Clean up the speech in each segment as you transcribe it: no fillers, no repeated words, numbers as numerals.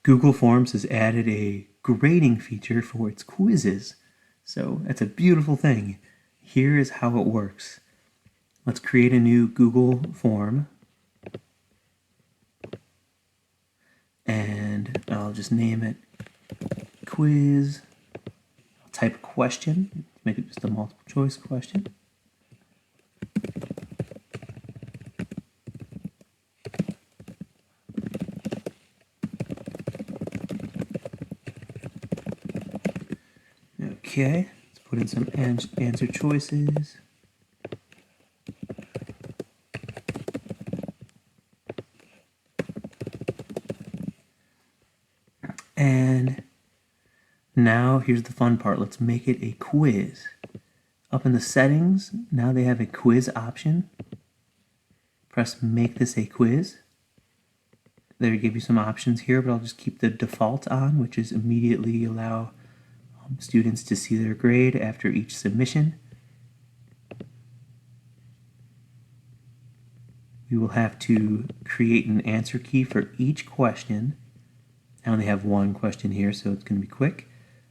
Google Forms has added a grading feature for its quizzes. So that's a beautiful thing. Here is how it works. Let's create a new Google form. And I'll just name it quiz. I'll type a question, make it just a multiple choice question. Okay, let's put in some answer choices. And now here's the fun part. Let's make it a quiz. Up in the settings, now they have a quiz option. Press make this a quiz. They give you some options here, but I'll just keep the default on, which is immediately allow students to see their grade after each submission. We will have to create an answer key for each question. I only have one question here, so it's going to be quick.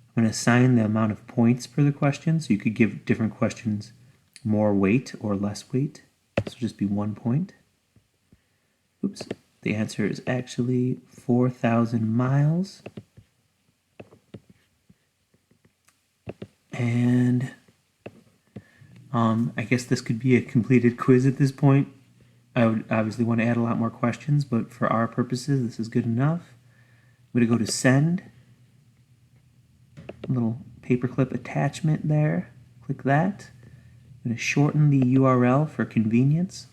I'm going to assign the amount of points per the question, so you could give different questions more weight or less weight. This will just be 1 point. Oops, the answer is actually 4,000 miles. And I guess this could be a completed quiz at this point. I would obviously want to add a lot more questions, but for our purposes, this is good enough. I'm going to go to send. A little paperclip attachment there. Click that. I'm going to shorten the URL for convenience.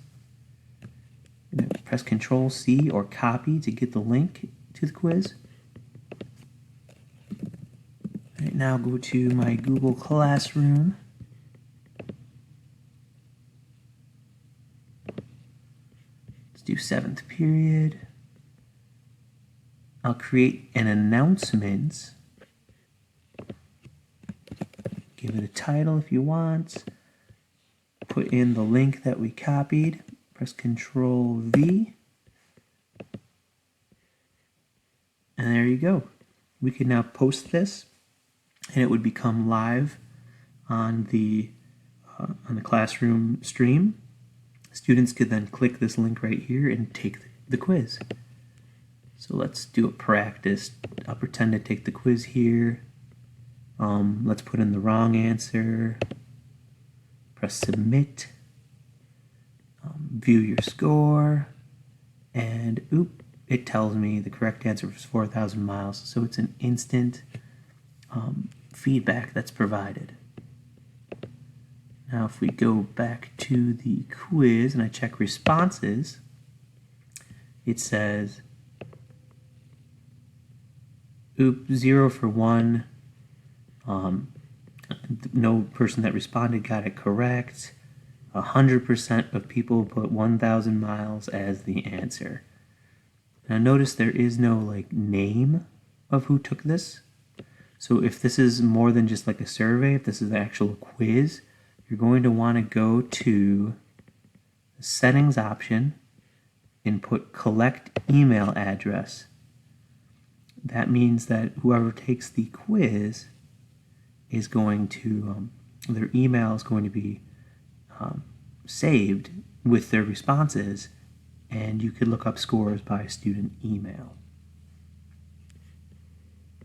I'm going to press Control-C or copy to get the link to the quiz. All right, now go to my Google Classroom. Let's do 7th period. I'll create an announcement. Give it a title if you want. Put in the link that we copied. Press Control-V. And there you go. We can now post this, and it would become live on the classroom stream. Students could then click this link right here and take the quiz. So let's do a practice. I'll pretend to take the quiz here. Let's put in the wrong answer. Press submit. View your score. And it tells me the correct answer was 4,000 miles. So it's an instant feedback that's provided. Now if we go back to the quiz and I check responses, it says 0 for 1. No person that responded got it correct. 100% of people put 1,000 miles as the answer. Now notice there is no name of who took this. So if this is more than just like a survey, if this is an actual quiz, you're going to want to go to the settings option and put collect email address. That means that whoever takes the quiz is going to, their email is going to be saved with their responses, and you could look up scores by student email.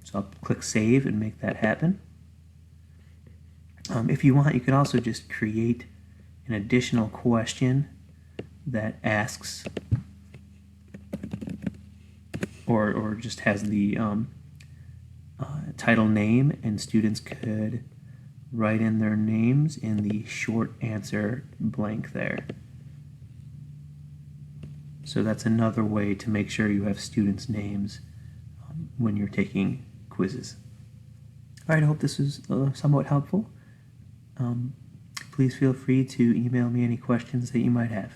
So I'll click save and make that happen. If you want, you can also just create an additional question that asks or just has the title name, and students could write in their names in the short answer blank there. So that's another way to make sure you have students' names when you're taking quizzes. All right, I hope this was somewhat helpful. Please feel free to email me any questions that you might have.